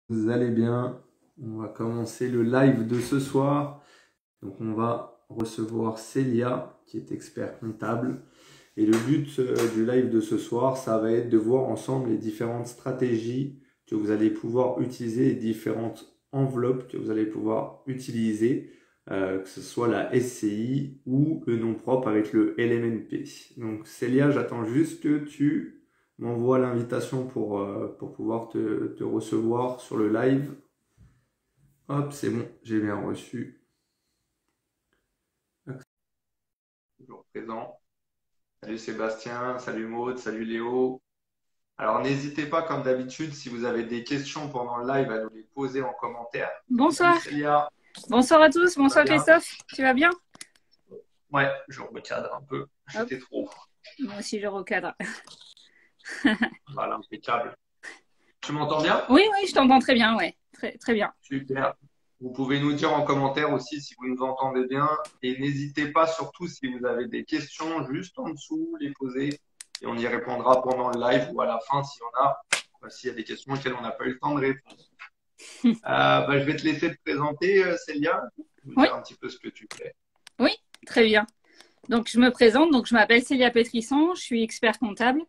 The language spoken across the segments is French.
Vous allez bien? On va commencer le live de ce soir. Donc on va recevoir Célia qui est expert comptable. Et le but du live de ce soir, ça va être de voir ensemble les différentes stratégies que vous allez pouvoir utiliser, les différentes enveloppes que vous allez pouvoir utiliser, que ce soit la SCI ou le nom propre avec le LMNP. Donc Célia, j'attends juste que tu m'envoies l'invitation pour pouvoir te recevoir sur le live. Hop, c'est bon, j'ai bien reçu. Toujours présent. Salut Sébastien, salut Maud, salut Léo. Alors n'hésitez pas, comme d'habitude, si vous avez des questions pendant le live, à nous les poser en commentaire. Salut Bonsoir. Célia, Bonsoir à tous. ça va Bonsoir bien? Christophe. Tu vas bien? Ouais, je recadre un peu. Hop, J'étais trop. moi aussi je recadre. Voilà, impeccable. Tu m'entends bien? Oui, oui, je t'entends très bien, ouais. Très, très bien. Super. Vous pouvez nous dire en commentaire aussi si vous nous entendez bien. Et n'hésitez pas, surtout si vous avez des questions, juste en dessous, les poser. Et on y répondra pendant le live ou à la fin s'il y en a, s'il y a des questions auxquelles on n'a pas eu le temps de répondre. Je vais te laisser te présenter, Célia, nous Oui, dire un petit peu ce que tu fais. oui, très bien. Donc je me présente, donc je m'appelle Célia Pétrisson, je suis expert comptable.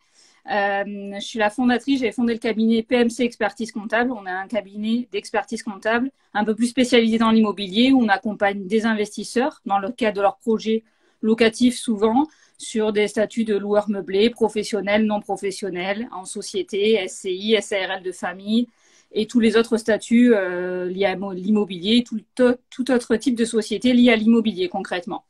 Je suis la fondatrice, j'ai fondé le cabinet PMC Expertise Comptable. On a un cabinet d'expertise comptable un peu plus spécialisé dans l'immobilier où on accompagne des investisseurs dans le cadre de leurs projets locatifs souvent sur des statuts de loueurs meublés, professionnels, non professionnels, en société, SCI, SARL de famille et tous les autres statuts liés à l'immobilier, tout autre type de société lié à l'immobilier concrètement.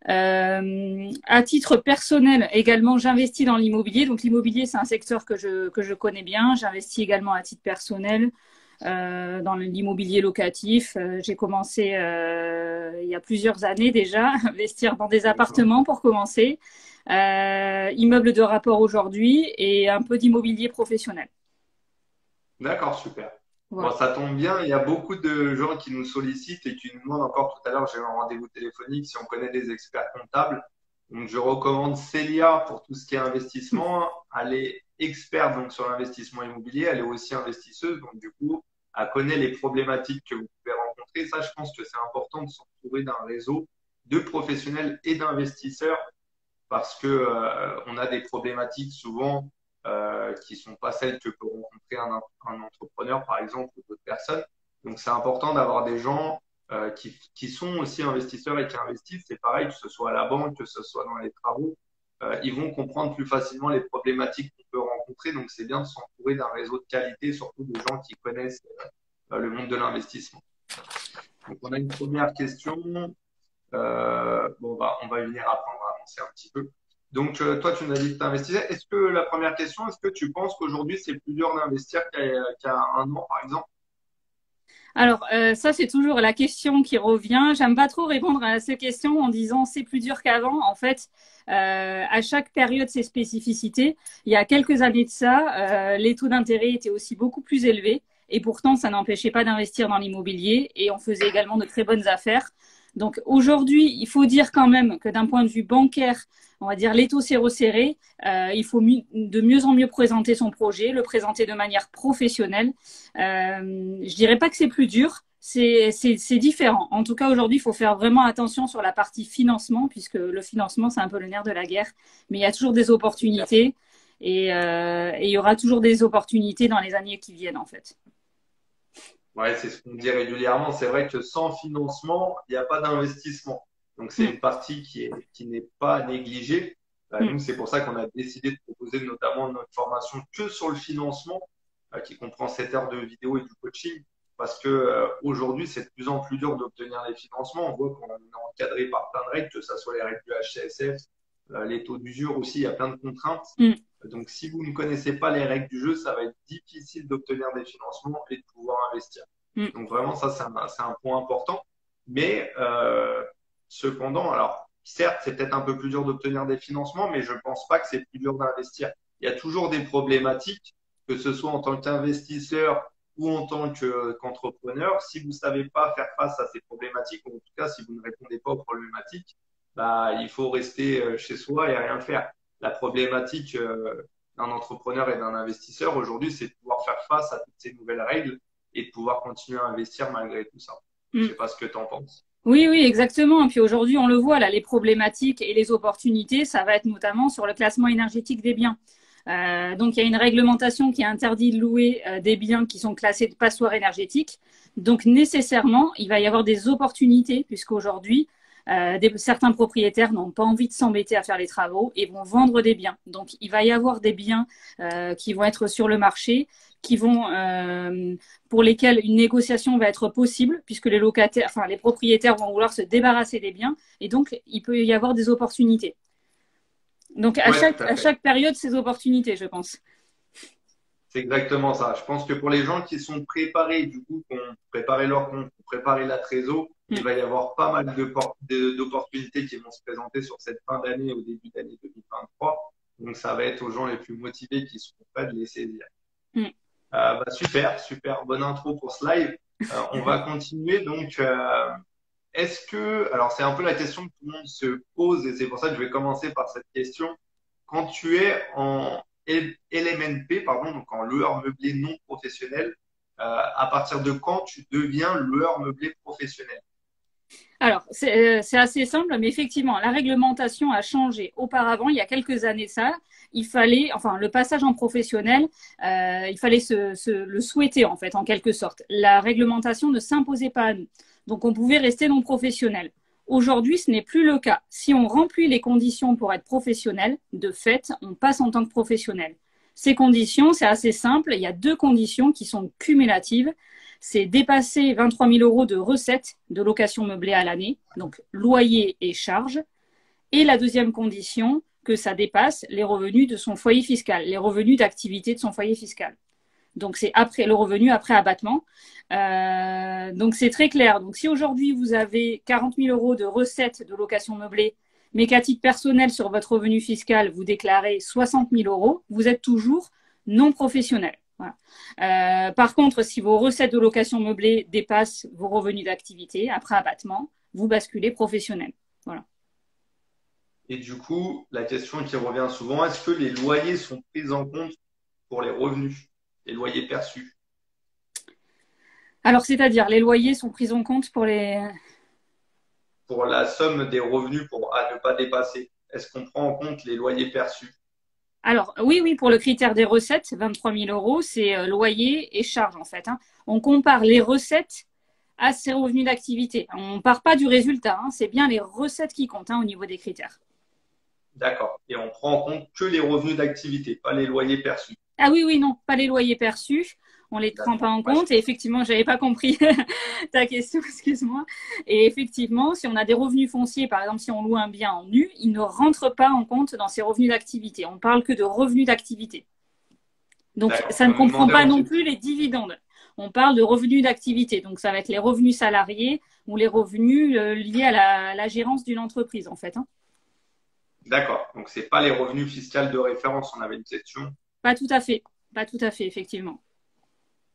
À titre personnel, également, j'investis dans l'immobilier. Donc, l'immobilier, c'est un secteur que je connais bien. J'investis également à titre personnel dans l'immobilier locatif. J'ai commencé il y a plusieurs années déjà à investir dans des D'accord. appartements pour commencer, immeubles de rapport aujourd'hui et un peu d'immobilier professionnel. D'accord, super. Bon, Voilà. ça tombe bien, il y a beaucoup de gens qui nous sollicitent et qui nous demandent encore tout à l'heure, j'ai eu un rendez-vous téléphonique, si on connaît des experts comptables. Donc, je recommande Célia pour tout ce qui est investissement. Elle est experte donc, sur l'investissement immobilier, elle est aussi investisseuse, donc du coup, elle connaît les problématiques que vous pouvez rencontrer. Ça, je pense que c'est important de s'entourer d'un réseau de professionnels et d'investisseurs parce que on a des problématiques souvent qui sont pas celles que peut rencontrer un entrepreneur, par exemple, ou d'autres personnes. Donc, c'est important d'avoir des gens qui sont aussi investisseurs et qui investissent. C'est pareil, que ce soit à la banque, que ce soit dans les travaux. Ils vont comprendre plus facilement les problématiques qu'on peut rencontrer. Donc, c'est bien de s'entourer d'un réseau de qualité, surtout de gens qui connaissent le monde de l'investissement. Donc, on a une première question. On va y venir après, on va avancer un petit peu. Donc, toi, tu nous as dit que tu investissais. Est-ce que la première question, est-ce que tu penses qu'aujourd'hui, c'est plus dur d'investir qu'il y a un an, par exemple? Alors, ça, c'est toujours la question qui revient. J'aime pas trop répondre à ces questions en disant c'est plus dur qu'avant. En fait, à chaque période, ses spécificités. Il y a quelques années de ça, les taux d'intérêt étaient aussi beaucoup plus élevés. Et pourtant, ça n'empêchait pas d'investir dans l'immobilier et on faisait également de très bonnes affaires. Donc aujourd'hui, il faut dire quand même que d'un point de vue bancaire, on va dire l'étau s'est resserré. Il faut de mieux en mieux présenter son projet, le présenter de manière professionnelle. Je dirais pas que c'est plus dur, c'est différent. En tout cas, aujourd'hui, il faut faire vraiment attention sur la partie financement, puisque le financement, c'est un peu le nerf de la guerre. Mais il y a toujours des opportunités et il y aura toujours des opportunités dans les années qui viennent, en fait. Ouais, c'est ce qu'on dit régulièrement. C'est vrai que sans financement, il n'y a pas d'investissement. Donc, c'est Mm, une partie qui n'est pas négligée. mm, Nous, c'est pour ça qu'on a décidé de proposer notamment notre formation que sur le financement, qui comprend 7 heures de vidéo et du coaching. Parce que aujourd'hui, c'est de plus en plus dur d'obtenir les financements. On voit qu'on est encadré par plein de règles, que ce soit les règles du HCSF, les taux d'usure aussi, il y a plein de contraintes. mm. Donc, si vous ne connaissez pas les règles du jeu, ça va être difficile d'obtenir des financements et de pouvoir investir. Mm. Donc, vraiment, ça, c'est un point important. Mais cependant, alors, certes, c'est peut-être un peu plus dur d'obtenir des financements, mais je ne pense pas que c'est plus dur d'investir. Il y a toujours des problématiques, que ce soit en tant qu'investisseur ou en tant qu'entrepreneur. Si vous ne savez pas faire face à ces problématiques, ou en tout cas, si vous ne répondez pas aux problématiques, bah, il faut rester chez soi et rien faire. La problématique d'un entrepreneur et d'un investisseur aujourd'hui, c'est de pouvoir faire face à toutes ces nouvelles règles et de pouvoir continuer à investir malgré tout ça. Je sais pas ce que tu en penses. Oui, oui, exactement. Et puis aujourd'hui, on le voit, là, les problématiques et les opportunités, ça va être notamment sur le classement énergétique des biens. Donc, il y a une réglementation qui interdit de louer des biens qui sont classés de passoires énergétiques. Donc, nécessairement, il va y avoir des opportunités, puisqu'aujourd'hui, certains propriétaires n'ont pas envie de s'embêter à faire les travaux et vont vendre des biens. Donc, il va y avoir des biens qui vont être sur le marché, pour lesquels une négociation va être possible, puisque les propriétaires vont vouloir se débarrasser des biens, et donc il peut y avoir des opportunités. Donc, à chaque période, ces opportunités, je pense. C'est exactement ça. Je pense que pour les gens qui sont préparés, du coup, qui ont préparé leur compte, qui ont préparé la trésor, il va y avoir pas mal d'opportunités qui vont se présenter sur cette fin d'année, au début d'année 2023. Donc, ça va être aux gens les plus motivés qui seront prêts de les saisir. Super, super. Bonne intro pour ce live. On va continuer. Donc, alors c'est un peu la question que tout le monde se pose et c'est pour ça que je vais commencer par cette question. Quand tu es en LMNP, pardon, donc en loueur meublé non professionnel, à partir de quand tu deviens loueur meublé professionnel? Alors, c'est assez simple, mais effectivement, la réglementation a changé. Auparavant, il y a quelques années ça, le passage en professionnel, il fallait le souhaiter en fait, en quelque sorte. La réglementation ne s'imposait pas à nous. Donc, on pouvait rester non professionnel. Aujourd'hui, ce n'est plus le cas. Si on remplit les conditions pour être professionnel, de fait, on passe en tant que professionnel. Ces conditions, c'est assez simple. Il y a 2 conditions qui sont cumulatives. C'est dépasser 23 000 euros de recettes de location meublée à l'année, donc loyer et charges. Et la deuxième condition, que ça dépasse les revenus de son foyer fiscal, les revenus d'activité de son foyer fiscal. Donc, c'est après le revenu après abattement. Donc, c'est très clair. Donc, si aujourd'hui, vous avez 40 000 euros de recettes de location meublée, mais qu'à titre personnel, sur votre revenu fiscal, vous déclarez 60 000 euros, vous êtes toujours non professionnel. Voilà. Par contre, si vos recettes de location meublée dépassent vos revenus d'activité après abattement, vous basculez professionnel. Voilà. Et du coup, la question qui revient souvent, est-ce que les loyers sont pris en compte pour les revenus, les loyers perçus? Alors, c'est-à-dire, les loyers sont pris en compte pour la somme des revenus à ne pas dépasser. Est-ce qu'on prend en compte les loyers perçus? Alors, oui, pour le critère des recettes, 23 000 euros, c'est loyer et charges en fait. On compare les recettes à ses revenus d'activité. On ne part pas du résultat, c'est bien les recettes qui comptent au niveau des critères. D'accord. Et on prend en compte que les revenus d'activité, pas les loyers perçus. Ah oui, non, pas les loyers perçus. On les prend pas en compte. Et effectivement, j'avais pas compris ta question, excuse-moi. Et effectivement, si on a des revenus fonciers, par exemple, si on loue un bien en nu, il ne rentre pas en compte dans ces revenus d'activité. On parle que de revenus d'activité. Donc, ça ne comprend pas non plus les dividendes. On parle de revenus d'activité. Donc, ça va être les revenus salariés ou les revenus liés à la gérance d'une entreprise, en fait. D'accord. Donc, c'est pas les revenus fiscaux de référence. On avait une question. Pas tout à fait. Pas tout à fait, effectivement.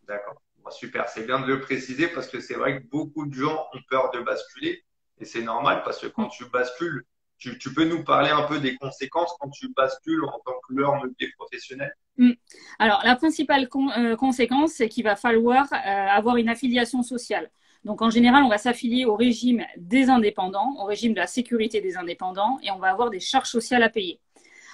D'accord. Bon, super. C'est bien de le préciser parce que c'est vrai que beaucoup de gens ont peur de basculer. Et c'est normal parce que quand tu bascules, tu peux nous parler un peu des conséquences quand tu bascules en tant que loueur meublé professionnel? Alors, la principale conséquence, c'est qu'il va falloir avoir une affiliation sociale. Donc, en général, on va s'affilier au régime des indépendants, au régime de la sécurité des indépendants, et on va avoir des charges sociales à payer.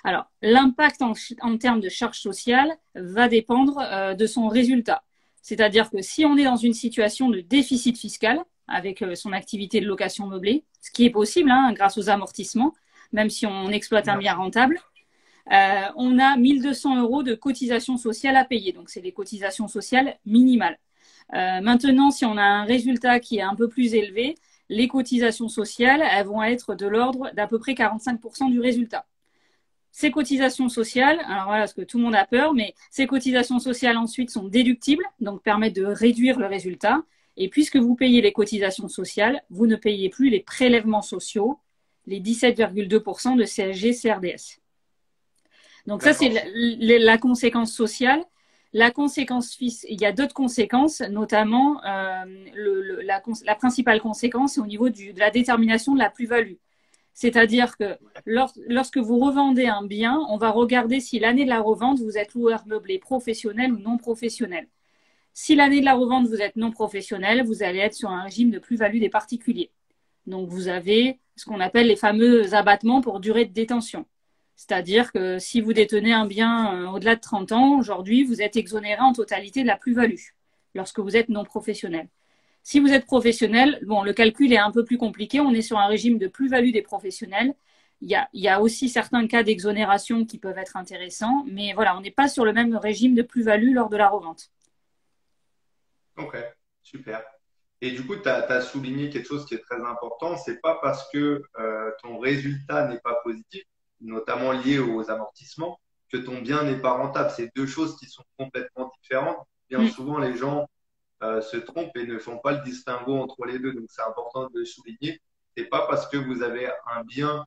Alors, l'impact en termes de charges sociales va dépendre de son résultat. C'est-à-dire que si on est dans une situation de déficit fiscal avec son activité de location meublée, ce qui est possible grâce aux amortissements, même si on exploite un bien rentable, on a 1 200 euros de cotisations sociales à payer. Donc, c'est des cotisations sociales minimales. Maintenant, si on a un résultat qui est un peu plus élevé, les cotisations sociales, elles vont être de l'ordre d'à peu près 45% du résultat. Ces cotisations sociales, alors voilà, parce que tout le monde a peur, mais ces cotisations sociales ensuite sont déductibles, donc permettent de réduire le résultat. Et puisque vous payez les cotisations sociales, vous ne payez plus les prélèvements sociaux, les 17,2% de CSG, CRDS. Donc ça, c'est la conséquence sociale. La conséquence, il y a d'autres conséquences, notamment la principale conséquence, c'est au niveau de la détermination de la plus-value. C'est-à-dire que lorsque vous revendez un bien, on va regarder si l'année de la revente, vous êtes loueur meublé professionnel ou non professionnel. Si l'année de la revente, vous êtes non professionnel, vous allez être sur un régime de plus-value des particuliers. Donc, vous avez ce qu'on appelle les fameux abattements pour durée de détention. C'est-à-dire que si vous détenez un bien au-delà de 30 ans, aujourd'hui, vous êtes exonéré en totalité de la plus-value lorsque vous êtes non professionnel. Si vous êtes professionnel, bon, le calcul est un peu plus compliqué. On est sur un régime de plus-value des professionnels. Il y a aussi certains cas d'exonération qui peuvent être intéressants, mais voilà, on n'est pas sur le même régime de plus-value lors de la revente. Ok, super. Et du coup, tu as souligné quelque chose qui est très important. C'est pas parce que ton résultat n'est pas positif, notamment lié aux amortissements, que ton bien n'est pas rentable. C'est deux choses qui sont complètement différentes. Bien souvent, les gens se trompent et ne font pas le distinguo entre les deux. Donc, c'est important de le souligner. C'est pas parce que vous avez un bien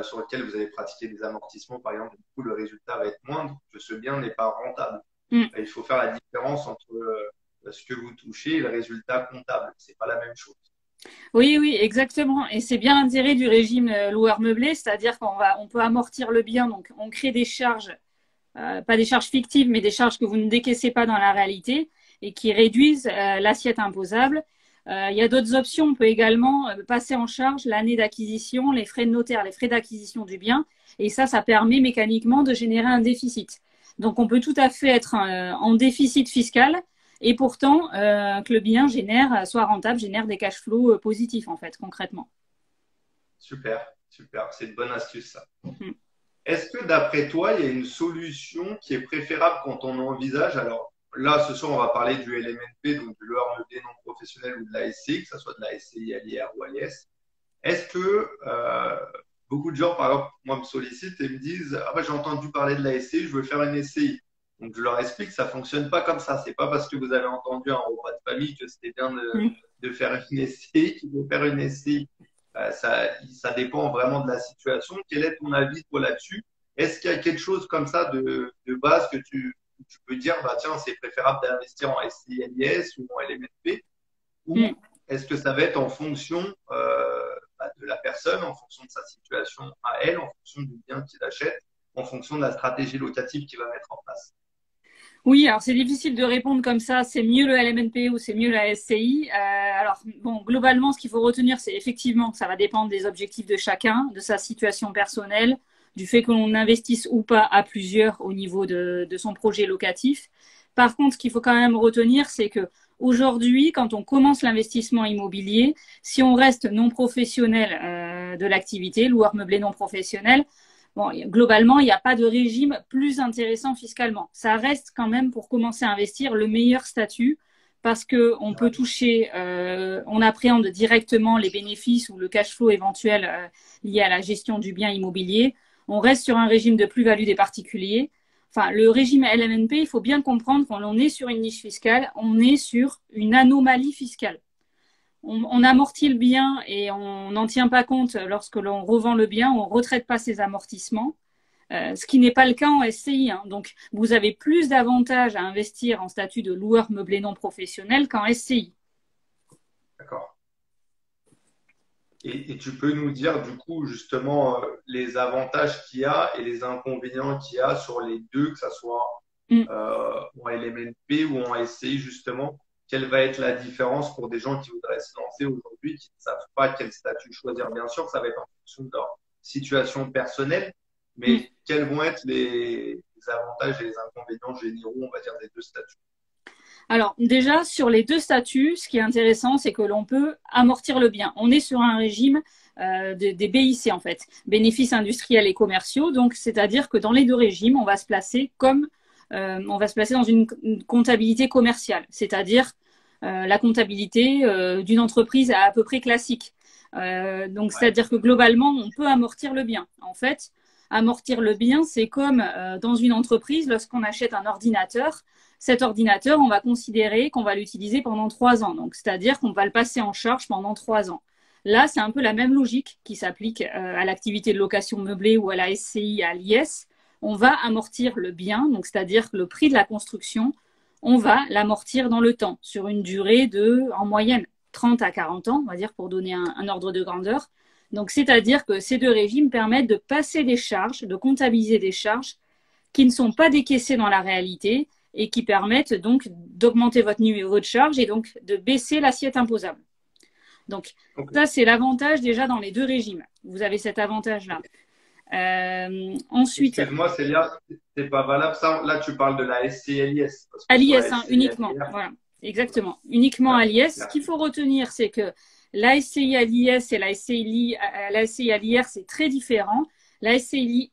sur lequel vous avez pratiqué des amortissements, par exemple, du coup, le résultat va être moindre, que ce bien n'est pas rentable. Il faut faire la différence entre ce que vous touchez et le résultat comptable. C'est pas la même chose. Oui, oui, exactement. Et c'est bien l'intérêt du régime loueur meublé, c'est-à-dire on peut amortir le bien, donc on crée des charges, pas des charges fictives, mais des charges que vous ne décaissez pas dans la réalité et qui réduisent l'assiette imposable. Il y a d'autres options. On peut également passer en charge l'année d'acquisition, les frais de notaire, les frais d'acquisition du bien. Et ça permet mécaniquement de générer un déficit. Donc, on peut tout à fait être en déficit fiscal et pourtant que le bien soit rentable, génère des cash flows positifs, en fait, concrètement. Super, super. C'est une bonne astuce, ça. Est-ce que d'après toi, il y a une solution qui est préférable quand on envisage, alors là, ce soir, on va parler du LMNP, donc du loueur meublé non professionnel ou de la SCI, que ce soit de la SCI à l'IR ou à l'IS. Est-ce que beaucoup de gens, par exemple, moi, me sollicitent et me disent « Ah ben, j'ai entendu parler de la SCI, je veux faire une SCI ». Donc, je leur explique que ça fonctionne pas comme ça. C'est pas parce que vous avez entendu un repas de famille que c'était bien de faire une SCI qu'il faut faire une SCI. Ça dépend vraiment de la situation. Quel est ton avis, toi, là-dessus? Est-ce qu'il y a quelque chose comme ça de base que tu peux dire, bah, tiens, c'est préférable d'investir en SCI LIS ou en LMNP? Ou est-ce que ça va être en fonction de la personne, en fonction de sa situation à elle, en fonction du bien qu'il achète, en fonction de la stratégie locative qu'il va mettre en place? Oui, alors c'est difficile de répondre comme ça, c'est mieux le LMNP ou c'est mieux la SCI. Alors, bon, globalement, ce qu'il faut retenir, c'est effectivement que ça va dépendre des objectifs de chacun, de sa situation personnelle, du fait que l'on investisse ou pas à plusieurs au niveau de son projet locatif. Par contre, ce qu'il faut quand même retenir, c'est que aujourd'hui, quand on commence l'investissement immobilier, si on reste non professionnel de l'activité, loueur meublé non professionnel, bon, globalement, il n'y a pas de régime plus intéressant fiscalement. Ça reste quand même, pour commencer à investir, le meilleur statut parce qu'on peut toucher, on appréhende directement les bénéfices ou le cash flow éventuel lié à la gestion du bien immobilier. On reste sur un régime de plus-value des particuliers. Enfin, le régime LMNP, il faut bien comprendre quand on est sur une niche fiscale, on est sur une anomalie fiscale. On amortit le bien et on n'en tient pas compte lorsque l'on revend le bien, on ne retraite pas ses amortissements, ce qui n'est pas le cas en SCI. Donc, vous avez plus d'avantages à investir en statut de loueur meublé non professionnel qu'en SCI. D'accord. Et tu peux nous dire, du coup, justement, les avantages qu'il y a et les inconvénients qu'il y a sur les deux, que ce soit en LMNP ou en SCI, justement. Quelle va être la différence pour des gens qui voudraient se lancer aujourd'hui, qui ne savent pas quel statut choisir? Bien sûr, ça va être en fonction de leur situation personnelle, mais quels vont être les avantages et les inconvénients généraux, on va dire, des deux statuts? Alors déjà, sur les deux statuts, ce qui est intéressant, c'est que l'on peut amortir le bien. On est sur un régime des BIC en fait, bénéfices industriels et commerciaux. Donc, c'est-à-dire que dans les deux régimes, on va se placer dans une comptabilité commerciale, c'est-à-dire la comptabilité d'une entreprise à peu près classique. Donc, c'est-à-dire que globalement, on peut amortir le bien. En fait, amortir le bien, c'est comme dans une entreprise, lorsqu'on achète un ordinateur, cet ordinateur, on va considérer qu'on va l'utiliser pendant 3 ans. Donc, c'est-à-dire qu'on va le passer en charge pendant 3 ans. Là, c'est un peu la même logique qui s'applique à l'activité de location meublée ou à la SCI, à l'IS. On va amortir le bien, donc c'est-à-dire que le prix de la construction, on va l'amortir dans le temps, sur une durée en moyenne, 30 à 40 ans, on va dire, pour donner un ordre de grandeur. Donc, c'est-à-dire que ces deux régimes permettent de passer des charges, de comptabiliser des charges qui ne sont pas décaissées dans la réalité et qui permettent donc d'augmenter votre niveau de charge et donc de baisser l'assiette imposable. Donc, ça, c'est l'avantage déjà dans les deux régimes. Vous avez cet avantage-là. Ensuite. Excuse-moi, Célia, c'est pas valable ça. Là, tu parles de la SCLIS. À l'IS, hein, uniquement. Voilà, exactement. Uniquement à l'IS. Ce qu'il faut retenir, c'est que la SCI à l'IS et la SCI à l'IR, c'est très différent. La SCI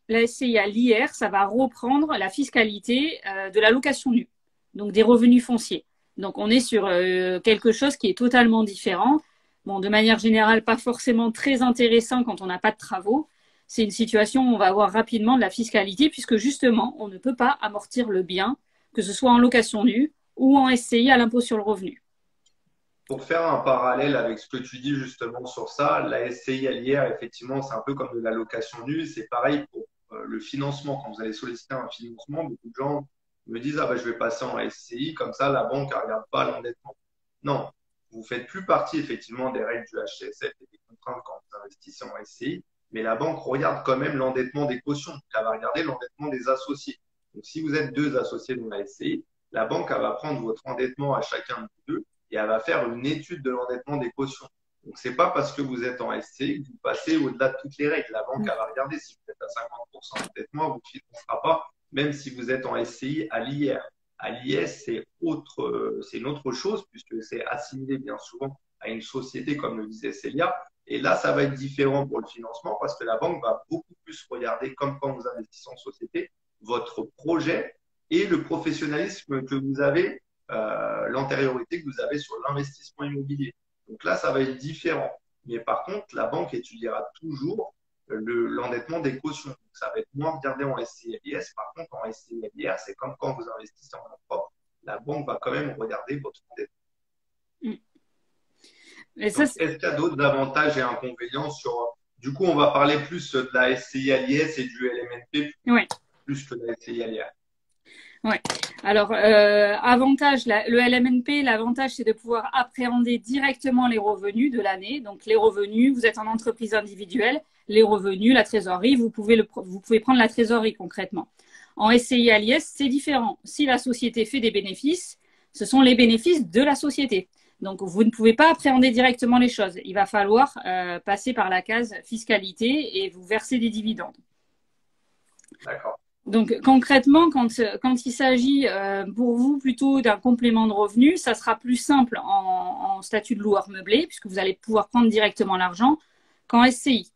à l'IR, ça va reprendre la fiscalité de la location nue, donc des revenus fonciers. Donc, on est sur quelque chose qui est totalement différent. Bon, de manière générale, pas forcément très intéressant quand on n'a pas de travaux. C'est une situation où on va avoir rapidement de la fiscalité puisque justement, on ne peut pas amortir le bien, que ce soit en location nue ou en SCI à l'impôt sur le revenu. Pour faire un parallèle avec ce que tu dis justement sur ça, la SCI à l'IR, effectivement, c'est un peu comme de la location nue. C'est pareil pour le financement. Quand vous allez solliciter un financement, beaucoup de gens me disent « Ah ben, je vais passer en SCI, comme ça la banque ne regarde pas l'endettement. » Non, vous ne faites plus partie effectivement des règles du HCSF et des contraintes quand vous investissez en SCI, mais la banque regarde quand même l'endettement des cautions. Elle va regarder l'endettement des associés. Donc, si vous êtes deux associés dans la SCI, la banque elle va prendre votre endettement à chacun de vous deux et elle va faire une étude de l'endettement des cautions. Donc, c'est pas parce que vous êtes en SCI que vous passez au-delà de toutes les règles. La banque elle va regarder si vous êtes à 50% d'endettement, elle vous financera pas, même si vous êtes en SCI à l'IR. À l'IS, c'est une autre chose puisque c'est assimilé bien souvent à une société, comme le disait Célia. Et là, ça va être différent pour le financement parce que la banque va beaucoup plus regarder, comme quand vous investissez en société, votre projet et le professionnalisme que vous avez, l'antériorité que vous avez sur l'investissement immobilier. Donc là, ça va être différent. Mais par contre, la banque étudiera toujours l'endettement des cautions. Donc, ça va être moins regardé en SCI LIS. Par contre, en SCI LIR, c'est comme quand vous investissez en nom propre. La banque va quand même regarder votre endettement. Est-ce qu'il y a d'autres avantages et inconvénients sur… Du coup, on va parler plus de la SCI LIS et du LMNP plus que de la SCI LIR. Oui. Alors, avantage, le LMNP, l'avantage, c'est de pouvoir appréhender directement les revenus de l'année. Donc, les revenus, vous êtes en entreprise individuelle, les revenus, la trésorerie, vous pouvez prendre la trésorerie concrètement. En SCI à l'IS, c'est différent. Si la société fait des bénéfices, ce sont les bénéfices de la société. Donc, vous ne pouvez pas appréhender directement les choses. Il va falloir passer par la case fiscalité et vous verser des dividendes. D'accord. Donc, concrètement, quand il s'agit pour vous plutôt d'un complément de revenu, ça sera plus simple en statut de loueur meublé, puisque vous allez pouvoir prendre directement l'argent qu'en SCI.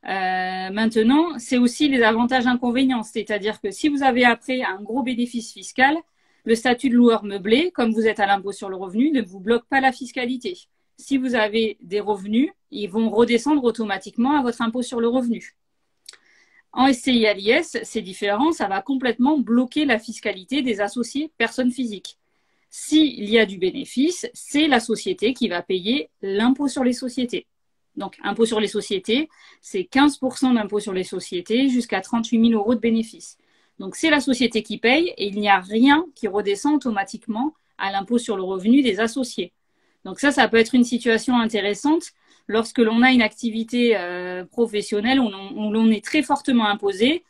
Maintenant, c'est aussi les avantages inconvénients, c'est-à-dire que si vous avez après un gros bénéfice fiscal, le statut de loueur meublé, comme vous êtes à l'impôt sur le revenu, ne vous bloque pas la fiscalité. Si vous avez des revenus, ils vont redescendre automatiquement à votre impôt sur le revenu. En SCI à l'IS, c'est différent, ça va complètement bloquer la fiscalité des associés personnes physiques. S'il y a du bénéfice, c'est la société qui va payer l'impôt sur les sociétés. Donc, impôt sur les sociétés, c'est 15% d'impôt sur les sociétés jusqu'à 38 000 € de bénéfice. Donc, c'est la société qui paye et il n'y a rien qui redescend automatiquement à l'impôt sur le revenu des associés. Donc ça peut être une situation intéressante lorsque l'on a une activité professionnelle où l'on est très fortement imposé,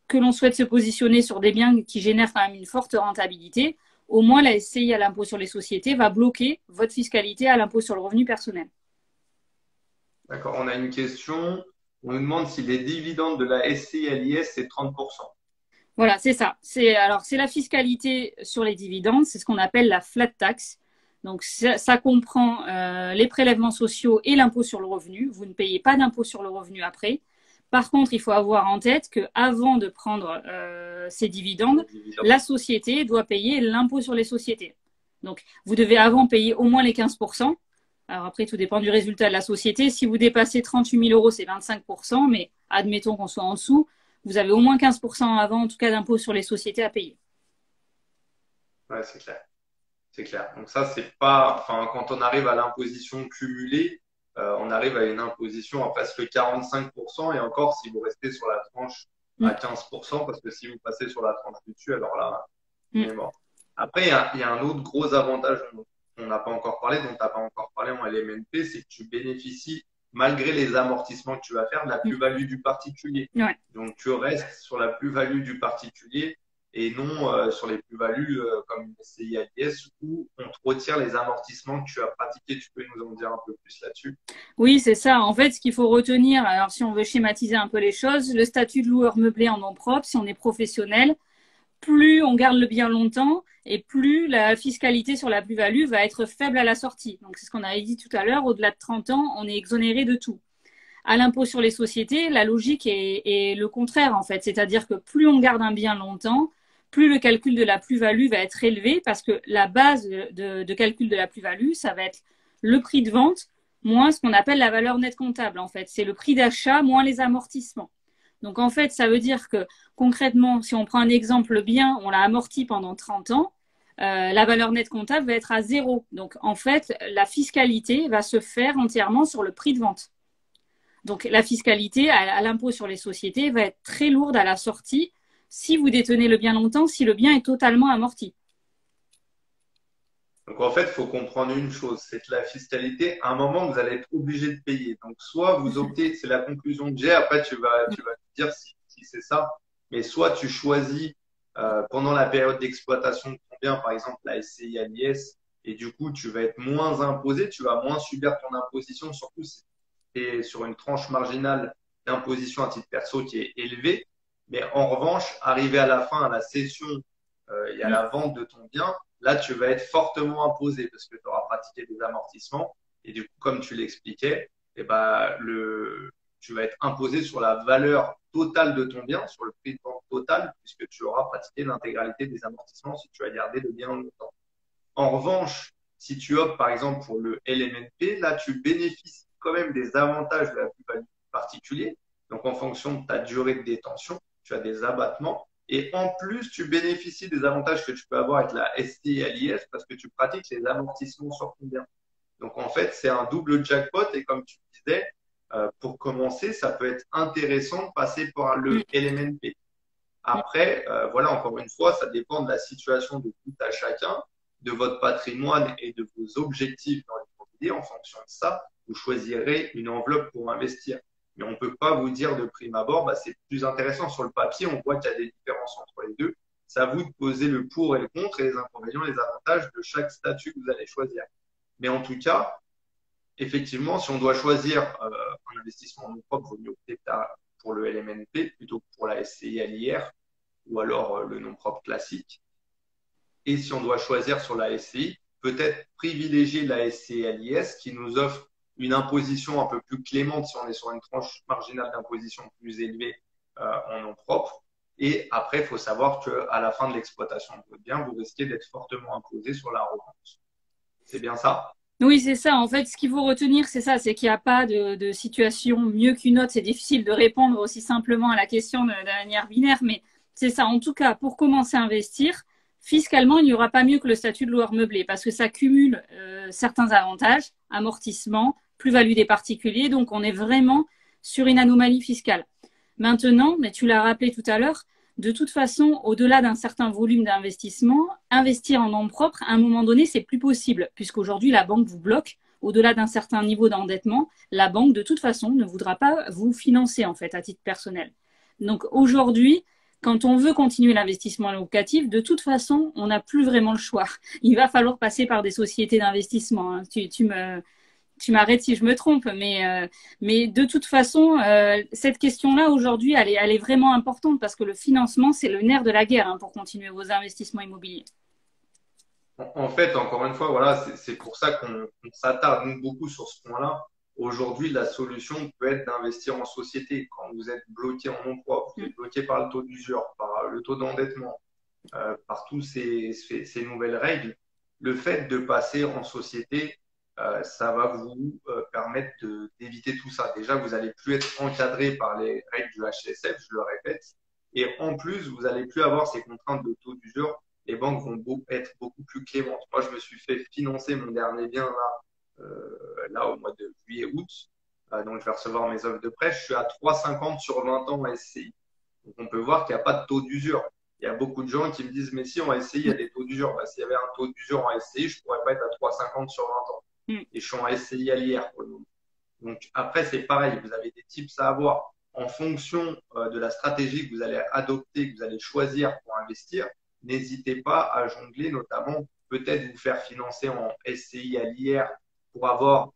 que l'on souhaite se positionner sur des biens qui génèrent quand même une forte rentabilité. Au moins, la SCI à l'impôt sur les sociétés va bloquer votre fiscalité à l'impôt sur le revenu personnel. D'accord. On a une question. On nous demande si les dividendes de la SCI à l'IS, c'est 30%. Voilà, c'est ça. C'est la fiscalité sur les dividendes. C'est ce qu'on appelle la flat tax. Donc, ça comprend les prélèvements sociaux et l'impôt sur le revenu. Vous ne payez pas d'impôt sur le revenu après. Par contre, il faut avoir en tête qu'avant de prendre ces dividendes, la société doit payer l'impôt sur les sociétés. Donc, vous devez avant payer au moins les 15%. Alors après, tout dépend du résultat de la société. Si vous dépassez 38 000 €, c'est 25%. Mais admettons qu'on soit en dessous, vous avez au moins 15% avant, en tout cas, d'impôt sur les sociétés à payer. Ouais, c'est clair. C'est clair. Donc ça, c'est pas… Enfin, quand on arrive à l'imposition cumulée, on arrive à une imposition à presque 45%. Et encore, si vous restez sur la tranche à 15%, parce que si vous passez sur la tranche du dessus, alors là, on est mort. Après, il y a un autre gros avantage dont on n'a pas encore parlé, dont tu n'as pas encore parlé en LMNP, c'est que tu bénéficies, malgré les amortissements que tu vas faire, de la plus-value du particulier. Ouais. Donc, tu restes sur la plus-value du particulier. et non sur les plus-values comme une SCI AIS où on te retire les amortissements que tu as pratiqués. Tu peux nous en dire un peu plus là-dessus? Oui, c'est ça. En fait, ce qu'il faut retenir, alors si on veut schématiser un peu les choses, le statut de loueur meublé en nom propre, si on est professionnel, plus on garde le bien longtemps et plus la fiscalité sur la plus-value va être faible à la sortie. Donc, c'est ce qu'on avait dit tout à l'heure. Au-delà de 30 ans, on est exonéré de tout. À l'impôt sur les sociétés, la logique est le contraire, en fait. C'est-à-dire que plus on garde un bien longtemps, plus le calcul de la plus-value va être élevé parce que la base de calcul de la plus-value, ça va être le prix de vente moins ce qu'on appelle la valeur nette comptable, en fait. C'est le prix d'achat moins les amortissements. Donc, en fait, ça veut dire que concrètement, si on prend un exemple, le bien, on l'a amorti pendant 30 ans, la valeur nette comptable va être à zéro. Donc, en fait, la fiscalité va se faire entièrement sur le prix de vente. Donc, la fiscalité à l'impôt sur les sociétés va être très lourde à la sortie si vous détenez le bien longtemps, si le bien est totalement amorti. Donc en fait, il faut comprendre une chose, c'est que la fiscalité, à un moment, vous allez être obligé de payer. Donc soit vous optez, c'est la conclusion que j'ai, après tu vas te dire si c'est ça, mais soit tu choisis pendant la période d'exploitation de ton bien, par exemple la SCI à l'IS, et du coup tu vas être moins imposé, tu vas moins subir ton imposition, surtout si tu es sur une tranche marginale d'imposition à titre perso qui est élevée. Mais en revanche, arrivé à la fin, à la cession et à la vente de ton bien, là, tu vas être fortement imposé parce que tu auras pratiqué des amortissements. Et du coup, comme tu l'expliquais, eh ben, tu vas être imposé sur la valeur totale de ton bien, sur le prix de vente total, puisque tu auras pratiqué l'intégralité des amortissements si tu as gardé le bien longtemps. En revanche, si tu optes par exemple pour le LMNP, là, tu bénéficies quand même des avantages de la plus-value particulier. Donc, en fonction de ta durée de détention, tu as des abattements. Et en plus, tu bénéficies des avantages que tu peux avoir avec la STI et l'IS parce que tu pratiques les amortissements sur ton bien. Donc, en fait, c'est un double jackpot. Et comme tu disais, pour commencer, ça peut être intéressant de passer par le LMNP. Après, voilà, encore une fois, ça dépend de la situation de tout à chacun, de votre patrimoine et de vos objectifs dans l'immobilier. En fonction de ça, vous choisirez une enveloppe pour investir. Mais on ne peut pas vous dire de prime abord, bah, c'est plus intéressant sur le papier, on voit qu'il y a des différences entre les deux. C'est à vous de poser le pour et le contre et les inconvénients, les avantages de chaque statut que vous allez choisir. Mais en tout cas, effectivement, si on doit choisir un investissement en nom propre, il vaut mieux opter pour le LMNP plutôt que pour la SCI à l'IR ou alors le nom propre classique. Et si on doit choisir sur la SCI, peut-être privilégier la SCI à l'IS qui nous offre une imposition un peu plus clémente si on est sur une tranche marginale d'imposition plus élevée en nom propre. Et après, il faut savoir qu'à la fin de l'exploitation de votre bien, vous risquez d'être fortement imposé sur la revente. C'est bien ça? Oui, c'est ça. En fait, ce qu'il faut retenir, c'est ça, c'est qu'il n'y a pas de situation mieux qu'une autre. C'est difficile de répondre aussi simplement à la question de manière binaire, mais c'est ça. En tout cas, pour commencer à investir, fiscalement, il n'y aura pas mieux que le statut de loueur meublé parce que ça cumule certains avantages, amortissement, plus-value des particuliers. Donc, on est vraiment sur une anomalie fiscale. Maintenant, mais tu l'as rappelé tout à l'heure, de toute façon, au-delà d'un certain volume d'investissement, investir en nom propre, à un moment donné, c'est plus possible, puisqu'aujourd'hui, la banque vous bloque. Au-delà d'un certain niveau d'endettement, la banque, de toute façon, ne voudra pas vous financer, en fait, à titre personnel. Donc, aujourd'hui, quand on veut continuer l'investissement locatif, de toute façon, on n'a plus vraiment le choix. Il va falloir passer par des sociétés d'investissement. Hein. Tu m'arrêtes si je me trompe, mais de toute façon, cette question-là, aujourd'hui, elle est vraiment importante parce que le financement, c'est le nerf de la guerre hein, pour continuer vos investissements immobiliers. En fait, encore une fois, voilà, c'est pour ça qu'on s'attarde nous, beaucoup sur ce point-là. Aujourd'hui, la solution peut être d'investir en société. Quand vous êtes bloqué en nom propre, vous êtes bloqué par le taux d'usure, par le taux d'endettement, par toutes ces nouvelles règles, le fait de passer en société, ça va vous permettre d'éviter tout ça. Déjà, vous n'allez plus être encadré par les règles du HCSF, je le répète. Et en plus, vous n'allez plus avoir ces contraintes de taux d'usure. Les banques vont être beaucoup plus clémentes. Moi, je me suis fait financer mon dernier bien là au mois de juillet-août. Donc, je vais recevoir mes offres de prêt. Je suis à 3,50 sur 20 ans en SCI. Donc, on peut voir qu'il n'y a pas de taux d'usure. Il y a beaucoup de gens qui me disent, mais si en SCI, il y a des taux d'usure. Bah, s'il y avait un taux d'usure en SCI, je ne pourrais pas être à 3,50 sur 20 ans. Et je suis en SCI à l'IR pour le moment. Donc, après, c'est pareil. Vous avez des tips à avoir. en fonction de la stratégie que vous allez adopter, que vous allez choisir pour investir, n'hésitez pas à jongler, notamment peut-être vous faire financer en SCI à l'IR pour avoir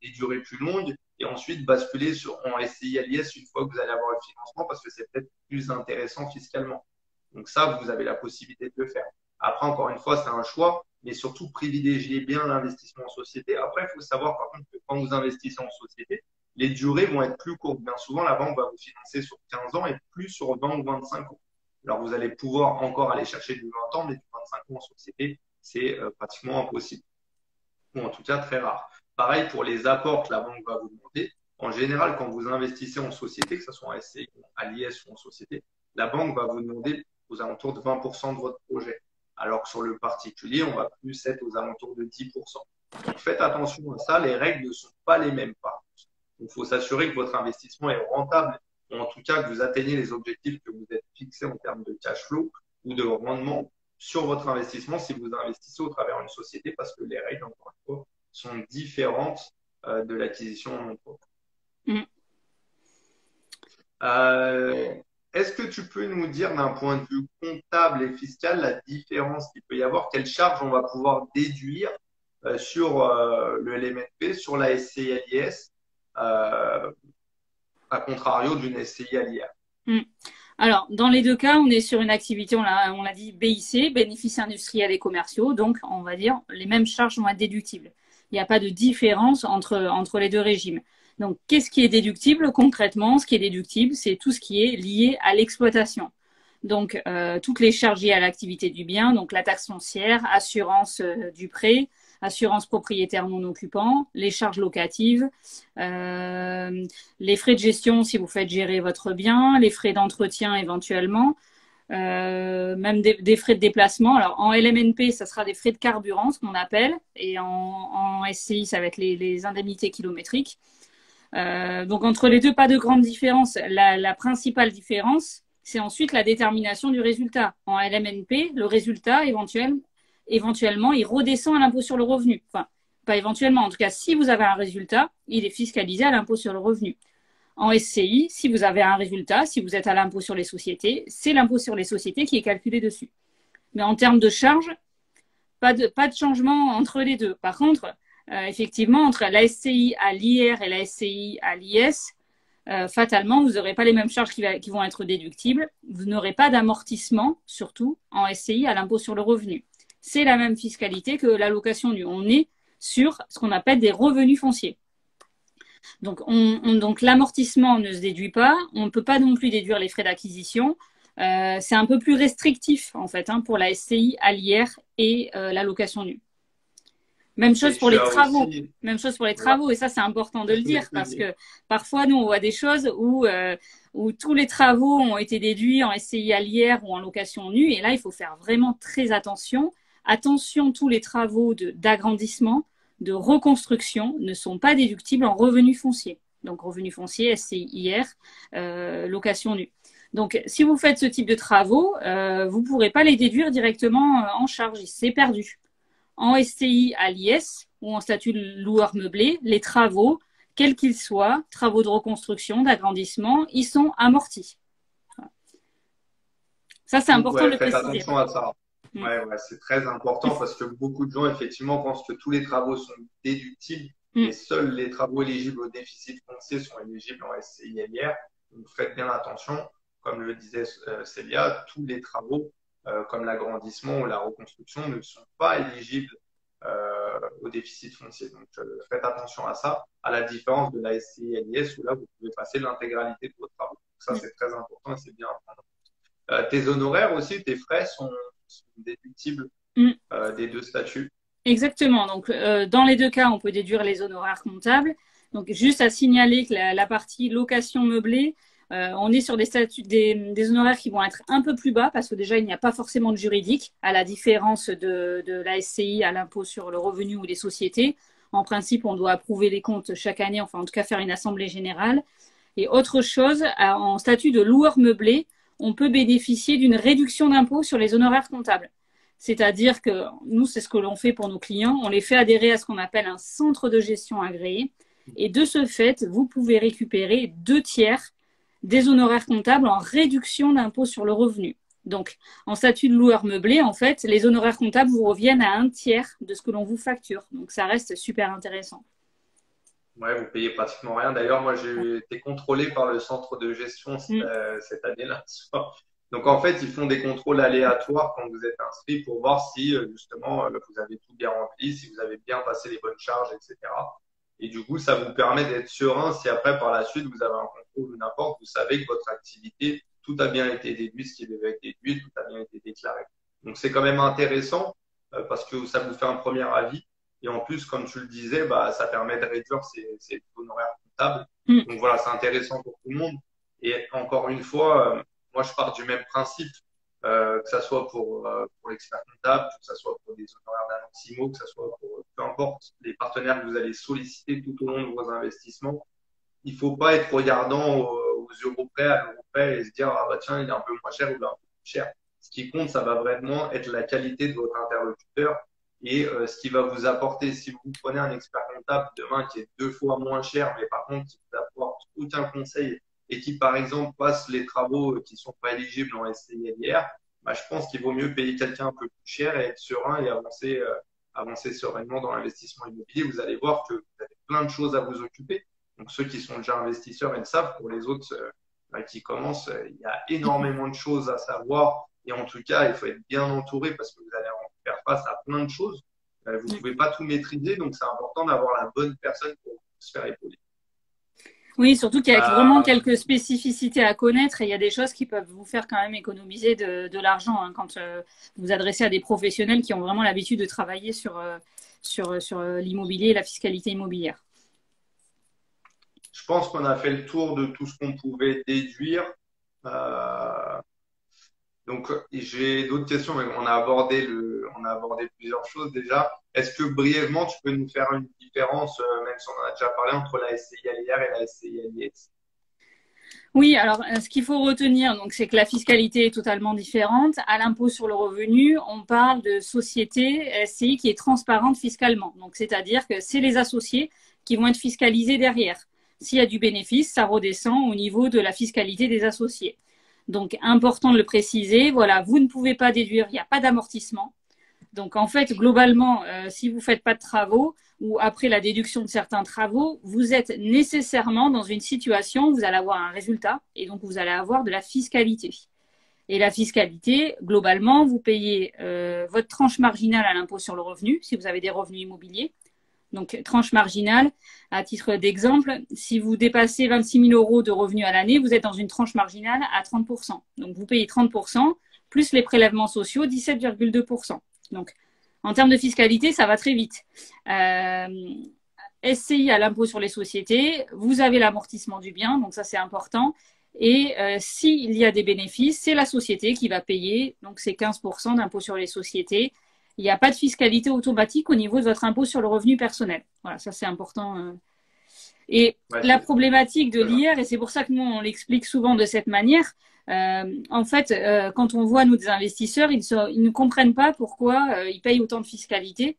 des durées plus longues et ensuite basculer en SCI à l'IS une fois que vous allez avoir le financement parce que c'est peut-être plus intéressant fiscalement. Donc ça, vous avez la possibilité de le faire. Après, encore une fois, c'est un choix, mais surtout privilégiez bien l'investissement en société. Après, il faut savoir par contre que quand vous investissez en société, les durées vont être plus courtes. Bien souvent, la banque va vous financer sur 15 ans et plus sur 20 ou 25 ans. Alors, vous allez pouvoir encore aller chercher du 20 ans, mais du 25 ans en société, c'est pratiquement impossible. Ou en tout cas, très rare. Pareil pour les apports que la banque va vous demander. En général, quand vous investissez en société, que ce soit en SCI, à l'IS ou en société, la banque va vous demander aux alentours de 20% de votre projet. Alors que sur le particulier, on va plus être aux alentours de 10%. Donc faites attention à ça, les règles ne sont pas les mêmes par contre. Il faut s'assurer que votre investissement est rentable, ou en tout cas que vous atteignez les objectifs que vous êtes fixés en termes de cash flow ou de rendement sur votre investissement si vous investissez au travers d'une société, parce que les règles, encore une fois, sont différentes de l'acquisition en nom propre. Est-ce que tu peux nous dire d'un point de vue comptable et fiscal la différence qu'il peut y avoir? Quelles charges on va pouvoir déduire sur le LMNP, sur la SCI à l'IS, à contrario d'une SCI à l'IR? Alors, dans les deux cas, on est sur une activité, on l'a dit, BIC, bénéfices industriels et commerciaux. Donc, on va dire, les mêmes charges vont être déductibles. Il n'y a pas de différence entre les deux régimes. Donc, qu'est-ce qui est déductible concrètement? Ce qui est déductible, c'est tout ce qui est lié à l'exploitation. Donc, toutes les charges liées à l'activité du bien, donc la taxe foncière, assurance du prêt, assurance propriétaire non occupant, les charges locatives, les frais de gestion si vous faites gérer votre bien, les frais d'entretien éventuellement, même des frais de déplacement. Alors en LMNP, ça sera des frais de carburant, ce qu'on appelle, et en SCI, ça va être les indemnités kilométriques. Donc entre les deux, pas de grande différence. La principale différence, c'est ensuite la détermination du résultat. En LMNP, le résultat éventuellement, il redescend à l'impôt sur le revenu. Enfin, pas éventuellement. En tout cas, si vous avez un résultat, il est fiscalisé à l'impôt sur le revenu. En SCI, si vous avez un résultat, si vous êtes à l'impôt sur les sociétés, c'est l'impôt sur les sociétés qui est calculé dessus. Mais en termes de charges, pas de changement entre les deux. Par contre, effectivement, entre la SCI à l'IR et la SCI à l'IS, fatalement, vous n'aurez pas les mêmes charges qui vont être déductibles. Vous n'aurez pas d'amortissement, surtout en SCI à l'impôt sur le revenu. C'est la même fiscalité que l'allocation nue. On est sur ce qu'on appelle des revenus fonciers. Donc, donc l'amortissement ne se déduit pas. On ne peut pas non plus déduire les frais d'acquisition. C'est un peu plus restrictif, en fait, pour la SCI à l'IR et l'allocation nue. Même chose pour les travaux. Même chose pour les travaux. Et ça, c'est important de le dire parce que parfois, nous, on voit des choses où tous les travaux ont été déduits en SCI à l'IR ou en location nue. Et là, il faut faire vraiment très attention. Attention, tous les travaux d'agrandissement, de reconstruction ne sont pas déductibles en revenus fonciers. Donc, revenus fonciers, SCI, IR, location nue. Donc, si vous faites ce type de travaux, vous ne pourrez pas les déduire directement en charge. C'est perdu. En SCI à l'IS ou en statut de loueur meublé, les travaux, quels qu'ils soient, travaux de reconstruction, d'agrandissement, ils sont amortis. Voilà. Ça, c'est important de le préciser. Faites attention à ça. Ouais, c'est très important parce que beaucoup de gens, effectivement, pensent que tous les travaux sont déductibles et seuls les travaux éligibles au déficit foncier sont éligibles en SCI et LIR. Donc, faites bien attention. Comme le disait Célia, tous les travaux, comme l'agrandissement ou la reconstruction, ne sont pas éligibles au déficit foncier. Donc, faites attention à ça, à la différence de la SCI et l'IS où là, vous pouvez passer l'intégralité de vos travaux. Donc, ça, c'est très important et c'est bien à prendre. Tes honoraires aussi, tes frais sont déductibles des deux statuts. Exactement. Donc, dans les deux cas, on peut déduire les honoraires comptables. Donc, juste à signaler que la partie location meublée, on est sur des statuts, des honoraires qui vont être un peu plus bas parce que déjà, il n'y a pas forcément de juridique, à la différence de la SCI à l'impôt sur le revenu ou les sociétés. En principe, on doit approuver les comptes chaque année, enfin, en tout cas, faire une assemblée générale. Et autre chose, en statut de loueur meublé, on peut bénéficier d'une réduction d'impôt sur les honoraires comptables. C'est-à-dire que nous, c'est ce que l'on fait pour nos clients. On les fait adhérer à ce qu'on appelle un centre de gestion agréé. Et de ce fait, vous pouvez récupérer 2 tiers des honoraires comptables en réduction d'impôt sur le revenu. Donc, en statut de loueur meublé, en fait, les honoraires comptables vous reviennent à 1/3 de ce que l'on vous facture. Donc, ça reste super intéressant. Ouais, vous payez pratiquement rien. D'ailleurs, moi, j'ai été contrôlé par le centre de gestion cette année-là. Donc, en fait, ils font des contrôles aléatoires quand vous êtes inscrit pour voir si, justement, vous avez tout bien rempli, si vous avez bien passé les bonnes charges, etc. Et du coup, ça vous permet d'être serein si après, par la suite, vous avez un contrôle ou n'importe, vous savez que votre activité, tout a bien été déduit, ce qui devait être déduit, tout a bien été déclaré. Donc, c'est quand même intéressant parce que ça vous fait un premier avis. Et en plus, comme tu le disais, bah, ça permet de réduire ces honoraires comptables. Donc voilà, c'est intéressant pour tout le monde. Et encore une fois, moi, je pars du même principe, que ça soit pour l'expert comptable, que ça soit pour des honoraires d'annoncimo, que ça soit pour peu importe les partenaires que vous allez solliciter tout au long de vos investissements. Il faut pas être regardant aux euros près, à l'euro près et se dire, ah bah tiens, il est un peu moins cher ou il est un peu plus cher. Ce qui compte, ça va vraiment être la qualité de votre interlocuteur et ce qui va vous apporter. Si vous prenez un expert comptable demain qui est 2 fois moins cher, mais par contre qui vous apporte aucun conseil et qui, par exemple, passe les travaux qui sont pas éligibles en SCI-LIR, bah, je pense qu'il vaut mieux payer quelqu'un un peu plus cher et être serein et avancer sereinement dans l'investissement immobilier. Vous allez voir que vous avez plein de choses à vous occuper. Donc, ceux qui sont déjà investisseurs, ils le savent. Pour les autres qui commencent, il y a énormément de choses à savoir. Et en tout cas, il faut être bien entouré parce que vous allez faire face à plein de choses. Vous ne pouvez pas tout maîtriser. Donc, c'est important d'avoir la bonne personne pour se faire épauler. Oui, surtout qu'il y a vraiment quelques spécificités à connaître et il y a des choses qui peuvent vous faire quand même économiser de l'argent quand vous vous adressez à des professionnels qui ont vraiment l'habitude de travailler sur l'immobilier et la fiscalité immobilière. Je pense qu'on a fait le tour de tout ce qu'on pouvait déduire. Donc, j'ai d'autres questions, mais on a abordé plusieurs choses déjà. Est-ce que brièvement, tu peux nous faire une différence, même si on en a déjà parlé, entre la SCI-LIR et la SCI-LIS? Oui, alors ce qu'il faut retenir, donc, c'est que la fiscalité est totalement différente. À l'impôt sur le revenu, on parle de société SCI qui est transparente fiscalement. Donc, c'est-à-dire que c'est les associés qui vont être fiscalisés derrière. S'il y a du bénéfice, ça redescend au niveau de la fiscalité des associés. Donc, important de le préciser, voilà, vous ne pouvez pas déduire, il n'y a pas d'amortissement. Donc, en fait, globalement, si vous ne faites pas de travaux ou après la déduction de certains travaux, vous êtes nécessairement dans une situation où vous allez avoir un résultat et donc vous allez avoir de la fiscalité. Et la fiscalité, globalement, vous payez votre tranche marginale à l'impôt sur le revenu si vous avez des revenus immobiliers. Donc, tranche marginale, à titre d'exemple, si vous dépassez 26 000 € de revenus à l'année, vous êtes dans une tranche marginale à 30%. Donc, vous payez 30%, plus les prélèvements sociaux, 17,2%. Donc, en termes de fiscalité, ça va très vite. SCI à l'impôt sur les sociétés, vous avez l'amortissement du bien, donc ça c'est important. Et s'il y a des bénéfices, c'est la société qui va payer, donc c'est 15% d'impôt sur les sociétés. Il n'y a pas de fiscalité automatique au niveau de votre impôt sur le revenu personnel. Voilà, ça c'est important. Et la problématique de l'IR, et c'est pour ça que nous on l'explique souvent de cette manière, en fait, quand on voit nous des investisseurs, ils ne comprennent pas pourquoi ils payent autant de fiscalité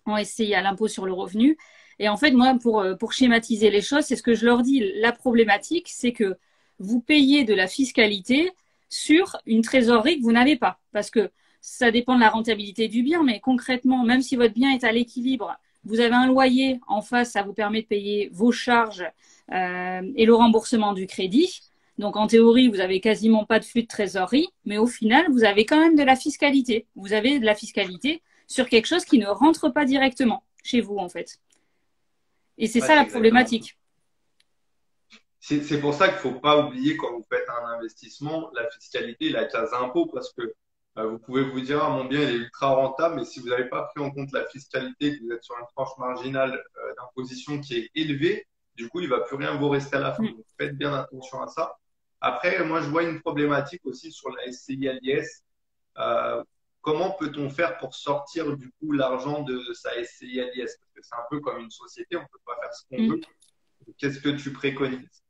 en SCI à l'impôt sur le revenu. Et en fait, moi, pour schématiser les choses, c'est ce que je leur dis. La problématique, c'est que vous payez de la fiscalité sur une trésorerie que vous n'avez pas. Parce que ça dépend de la rentabilité du bien, mais concrètement, même si votre bien est à l'équilibre, vous avez un loyer en face, ça vous permet de payer vos charges et le remboursement du crédit. Donc, en théorie, vous avez quasiment pas de flux de trésorerie, mais au final, vous avez quand même de la fiscalité. Vous avez de la fiscalité sur quelque chose qui ne rentre pas directement chez vous, en fait. Et c'est ça la problématique. C'est pour ça qu'il ne faut pas oublier quand vous faites un investissement, la fiscalité, la case impôt, parce que vous pouvez vous dire, ah, mon bien il est ultra rentable, mais si vous n'avez pas pris en compte la fiscalité, que vous êtes sur une tranche marginale d'imposition qui est élevée, du coup, il ne va plus rien vous rester à la fin. Donc, faites bien attention à ça. Après, moi, je vois une problématique aussi sur la SCI-LIS. Comment peut-on faire pour sortir du coup l'argent de sa SCI-LIS? Parce que c'est un peu comme une société, on ne peut pas faire ce qu'on veut. Qu'est-ce que tu préconises?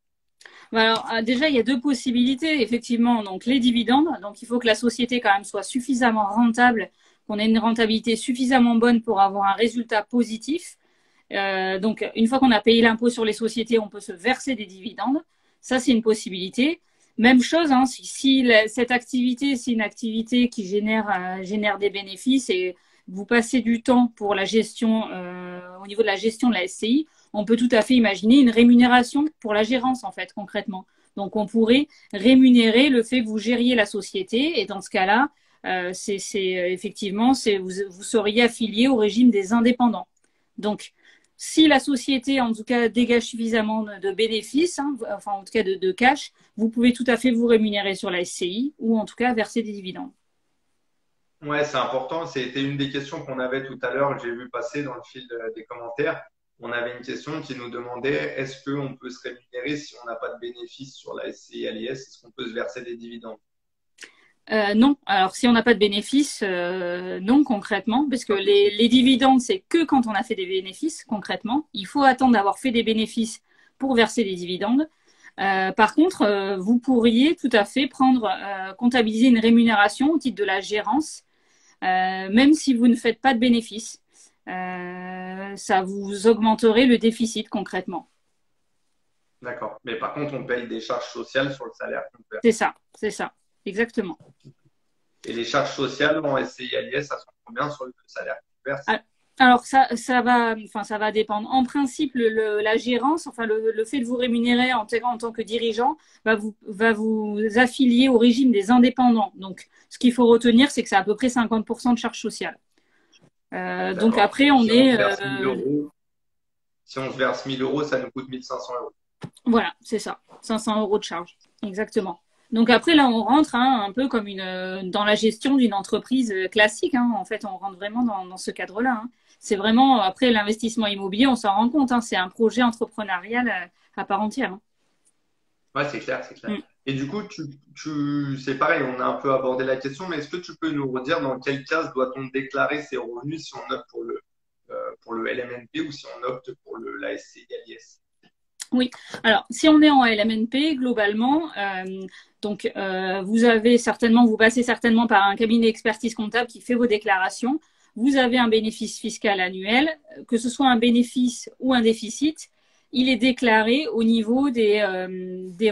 Alors, déjà, il y a deux possibilités, effectivement. Donc, les dividendes. Donc, il faut que la société, quand même, soit suffisamment rentable, qu'on ait une rentabilité suffisamment bonne pour avoir un résultat positif. Donc, une fois qu'on a payé l'impôt sur les sociétés, on peut se verser des dividendes. Ça, c'est une possibilité. Même chose, hein, si cette activité, c'est une activité qui génère des bénéfices et vous passez du temps pour la gestion, au niveau de la gestion de la SCI, on peut tout à fait imaginer une rémunération pour la gérance, en fait, concrètement. Donc, on pourrait rémunérer le fait que vous gériez la société et dans ce cas-là, effectivement, vous seriez affilié au régime des indépendants. Donc, si la société, en tout cas, dégage suffisamment de bénéfices, hein, enfin, en tout cas, de cash, vous pouvez tout à fait vous rémunérer sur la SCI ou en tout cas verser des dividendes. Ouais, c'est important. C'était une des questions qu'on avait tout à l'heure. J'ai vu passer dans le fil des commentaires. On avait une question qui nous demandait est-ce qu'on peut se rémunérer si on n'a pas de bénéfices sur la SCI LIS? Est-ce qu'on peut se verser des dividendes? Non, alors si on n'a pas de bénéfices, non concrètement, parce que les dividendes, c'est que quand on a fait des bénéfices concrètement. Il faut attendre d'avoir fait des bénéfices pour verser des dividendes. Par contre, vous pourriez tout à fait comptabiliser une rémunération au titre de la gérance, même si vous ne faites pas de bénéfices. Ça vous augmenterait le déficit concrètement. D'accord. Mais par contre, on paye des charges sociales sur le salaire qu'on perd. C'est ça, exactement. Et les charges sociales en SCI LIS, ça sont combien sur le salaire qu'on verse? Alors ça va dépendre. En principe, la gérance, enfin le fait de vous rémunérer en tant que dirigeant, va vous affilier au régime des indépendants. Donc, ce qu'il faut retenir, c'est que c'est à peu près 50% de charges sociales. Donc après, on est. Si on se verse 1000 euros, ça nous coûte 1500 euros. Voilà, c'est ça. 500 euros de charge. Exactement. Donc après, là, on rentre un peu comme dans la gestion d'une entreprise classique. Hein. En fait, on rentre vraiment dans ce cadre-là. Hein. C'est vraiment, après, l'investissement immobilier, on s'en rend compte. Hein. C'est un projet entrepreneurial à part entière. Hein. Ouais, c'est clair, c'est clair. Et du coup, c'est pareil, on a un peu abordé la question, mais est-ce que tu peux nous redire dans quelle case doit-on déclarer ses revenus si on opte pour le LMNP ou si on opte pour la SCI LIS? Oui, alors si on est en LMNP, globalement, vous passez certainement par un cabinet d'expertise comptable qui fait vos déclarations. Vous avez un bénéfice fiscal annuel, que ce soit un bénéfice ou un déficit, il est déclaré au niveau des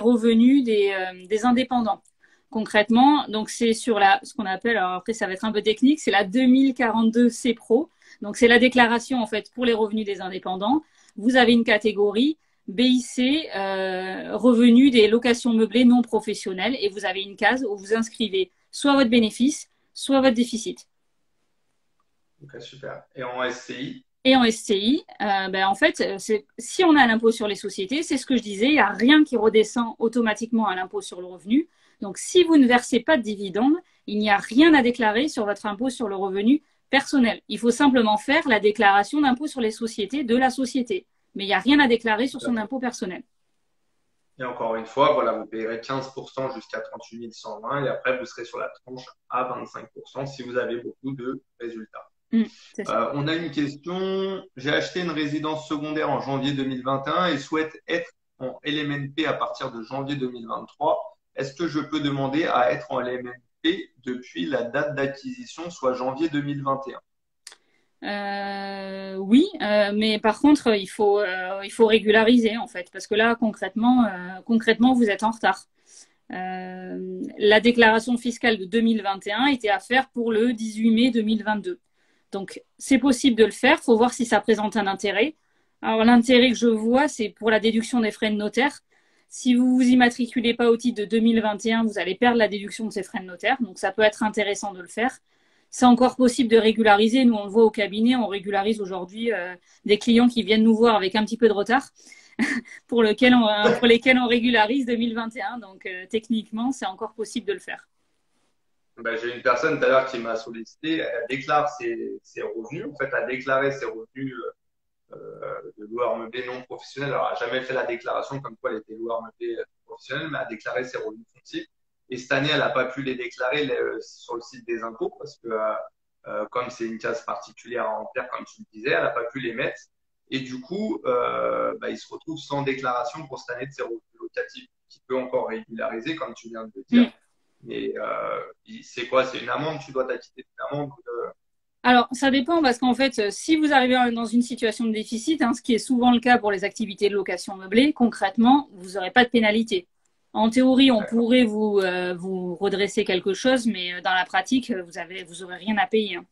revenus des indépendants. Concrètement, donc c'est sur ce qu'on appelle, alors après ça va être un peu technique, c'est la 2042 CPRO. Donc c'est la déclaration en fait pour les revenus des indépendants. Vous avez une catégorie BIC, revenus des locations meublées non professionnelles, et vous avez une case où vous inscrivez soit votre bénéfice, soit votre déficit. Ok, super. Et en SCI? Et en SCI, en fait, si on a l'impôt sur les sociétés, c'est ce que je disais, il n'y a rien qui redescend automatiquement à l'impôt sur le revenu. Donc, si vous ne versez pas de dividendes, il n'y a rien à déclarer sur votre impôt sur le revenu personnel. Il faut simplement faire la déclaration d'impôt sur les sociétés de la société. Mais il n'y a rien à déclarer sur son impôt personnel. Et encore une fois, voilà, vous payerez 15% jusqu'à 38 120 et après, vous serez sur la tranche à 25% si vous avez beaucoup de résultats. On a une question. J'ai acheté une résidence secondaire en janvier 2021 et souhaite être en LMNP à partir de janvier 2023. Est-ce que je peux demander à être en LMNP depuis la date d'acquisition, soit janvier 2021? Oui, mais par contre, il faut régulariser en fait, parce que là, concrètement, vous êtes en retard. La déclaration fiscale de 2021 était à faire pour le 18 mai 2022. Donc, c'est possible de le faire. Il faut voir si ça présente un intérêt. Alors, l'intérêt que je vois, c'est pour la déduction des frais de notaire. Si vous vous immatriculez pas au titre de 2021, vous allez perdre la déduction de ces frais de notaire. Donc, ça peut être intéressant de le faire. C'est encore possible de régulariser. Nous, on le voit au cabinet, on régularise aujourd'hui des clients qui viennent nous voir avec un petit peu de retard pour lesquels on régularise 2021. Donc, techniquement, c'est encore possible de le faire. J'ai une personne tout à l'heure qui m'a sollicité. Elle déclare ses revenus. En fait, elle a déclaré ses revenus de loueur meublé non professionnel. Alors, elle n'a jamais fait la déclaration comme quoi elle était loueur meublé professionnel, mais elle a déclaré ses revenus fonciers. Et cette année, elle n'a pas pu les déclarer sur le site des impôts parce que comme c'est une case particulière à remplir, comme tu le disais, elle n'a pas pu les mettre. Et du coup, il se retrouve sans déclaration pour cette année de ses revenus locatifs, qui peut encore régulariser, comme tu viens de le dire. Mais c'est quoi? C'est une amende? Tu dois t'acquitter d'une amende Alors, ça dépend parce qu'en fait, si vous arrivez dans une situation de déficit, hein, ce qui est souvent le cas pour les activités de location meublée, concrètement, vous n'aurez pas de pénalité. En théorie, on D'accord. pourrait vous redresser quelque chose, mais dans la pratique, vous aurez rien à payer, hein.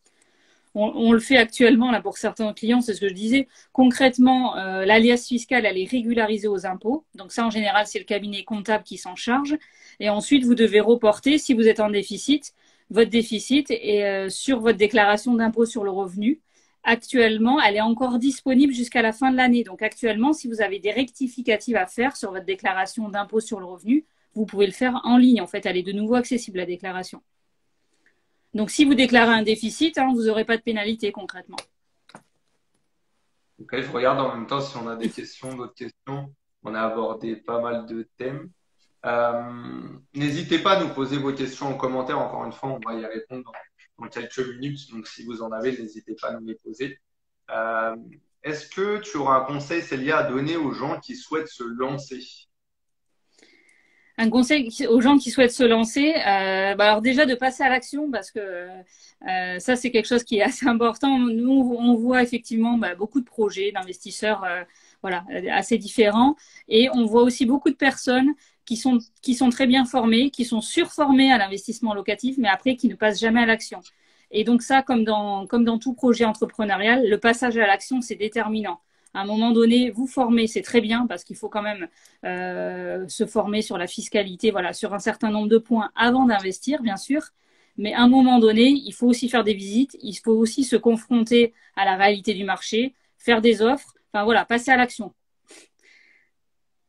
On le fait actuellement là pour certains clients, c'est ce que je disais. Concrètement, l'alias fiscal, elle est régularisée aux impôts. Donc ça, en général, c'est le cabinet comptable qui s'en charge. Et ensuite, vous devez reporter, si vous êtes en déficit, votre déficit et sur votre déclaration d'impôt sur le revenu. Actuellement, elle est encore disponible jusqu'à la fin de l'année. Donc actuellement, si vous avez des rectificatives à faire sur votre déclaration d'impôt sur le revenu, vous pouvez le faire en ligne. En fait, elle est de nouveau accessible, la déclaration. Donc, si vous déclarez un déficit, hein, vous n'aurez pas de pénalité concrètement. Ok, je regarde en même temps si on a des questions, d'autres questions. On a abordé pas mal de thèmes. N'hésitez pas à nous poser vos questions en commentaire. Encore une fois, on va y répondre dans quelques minutes. Donc, si vous en avez, n'hésitez pas à nous les poser. Euh, Est-ce que tu auras un conseil, Célia, à donner aux gens qui souhaitent se lancer? Un conseil aux gens qui souhaitent se lancer, alors déjà de passer à l'action parce que ça c'est quelque chose qui est assez important. Nous on voit effectivement beaucoup de projets d'investisseurs, voilà, assez différents, et on voit aussi beaucoup de personnes qui sont très bien formées, qui sont surformées à l'investissement locatif, mais après qui ne passent jamais à l'action. Et donc ça, comme dans tout projet entrepreneurial, le passage à l'action c'est déterminant. À un moment donné, vous former, c'est très bien parce qu'il faut quand même se former sur la fiscalité, voilà, sur un certain nombre de points avant d'investir, bien sûr. Mais à un moment donné, il faut aussi faire des visites, il faut aussi se confronter à la réalité du marché, faire des offres, enfin voilà, passer à l'action.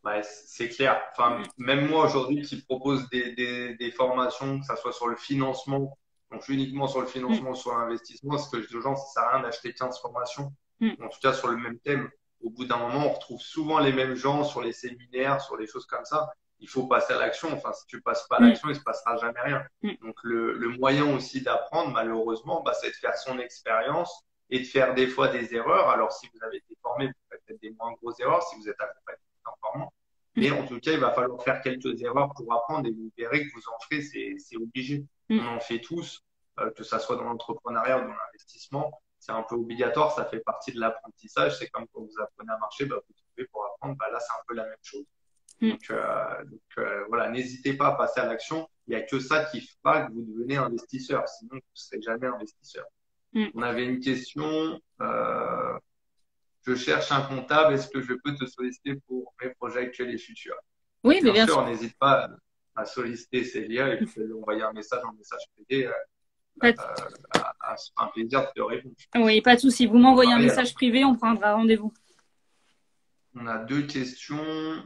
Ouais, c'est clair. Enfin, même moi aujourd'hui qui propose des formations, que ça soit sur le financement, donc uniquement sur le Mm, financement, sur l'investissement, ce que je dis aux gens, ça sert à rien d'acheter 15 formations, mm, en tout cas sur le même thème. Au bout d'un moment, on retrouve souvent les mêmes gens sur les séminaires, sur les choses comme ça. Il faut passer à l'action. Enfin, si tu passes pas à mm, l'action, il se passera jamais rien. mm, Donc, le moyen aussi d'apprendre, malheureusement, bah, c'est de faire son expérience et de faire des fois des erreurs. Alors, si vous avez été formé, vous faites peut-être des moins grosses erreurs. Si vous êtes accompagné, encore moins. mm, Mais en tout cas, il va falloir faire quelques erreurs pour apprendre et vous verrez que vous en ferez, c'est obligé. mm. On en fait tous, que ça soit dans l'entrepreneuriat ou dans l'investissement. C'est un peu obligatoire, ça fait partie de l'apprentissage. C'est comme quand vous apprenez à marcher, bah, vous trouvez pour apprendre, bah, là, c'est un peu la même chose. Mm. Donc, voilà, n'hésitez pas à passer à l'action. Il n'y a que ça qui fera que vous devenez investisseur. Sinon, vous ne serez jamais investisseur. Mm. On avait une question. Je cherche un comptable. Est-ce que je peux te solliciter pour mes projets actuels et futurs? Oui, mais Bien bien sûr. sûr, n'hésite pas à solliciter Célia et puis lui envoyer un message en message privé. Pas de- Ce sera un plaisir de te répondre. Oui, pas de souci. Vous m'envoyez un Pareil, alors, message privé, on prendra rendez-vous. on a deux questions.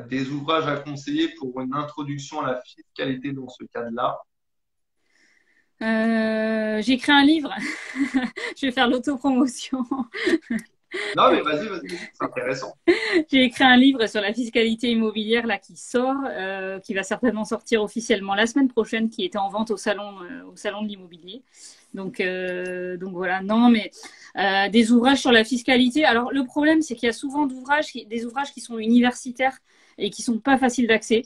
Des ouvrages à conseiller pour une introduction à la fiscalité dans ce cadre-là. J'ai écrit un livre. Je vais faire l'autopromotion. Non, mais vas-y, c'est intéressant. J'ai écrit un livre sur la fiscalité immobilière là qui sort, qui va certainement sortir officiellement la semaine prochaine, qui était en vente au salon de l'immobilier. Donc voilà. Non, mais des ouvrages sur la fiscalité. Alors le problème, c'est qu'il y a souvent des ouvrages qui sont universitaires et qui sont pas faciles d'accès.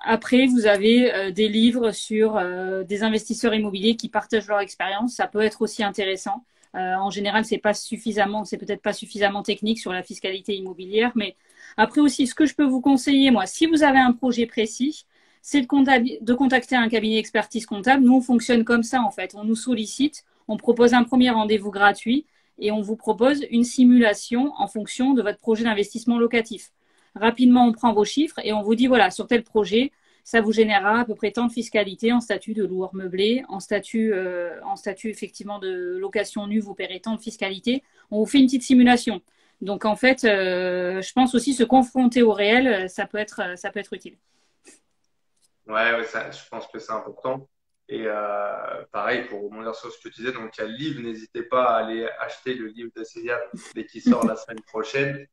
Après, vous avez des livres sur des investisseurs immobiliers qui partagent leur expérience. Ça peut être aussi intéressant. En général, c'est peut-être pas suffisamment technique sur la fiscalité immobilière, mais après aussi, ce que je peux vous conseiller, moi, si vous avez un projet précis, c'est de contacter un cabinet expertise comptable. Nous, on fonctionne comme ça, en fait. On nous sollicite, on propose un premier rendez-vous gratuit et on vous propose une simulation en fonction de votre projet d'investissement locatif. Rapidement, on prend vos chiffres et on vous dit, voilà, sur tel projet, ça vous générera à peu près tant de fiscalité en statut de loueur meublé, en statut effectivement de location nue, vous paierez tant de fiscalité. On vous fait une petite simulation. Donc en fait, je pense aussi se confronter au réel, ça peut être utile. Ouais, je pense que c'est important. Et pareil, pour rebondir sur ce que tu disais, donc il y a le livre, n'hésitez pas à aller acheter le livre de Célia dès qu'il sort la semaine prochaine.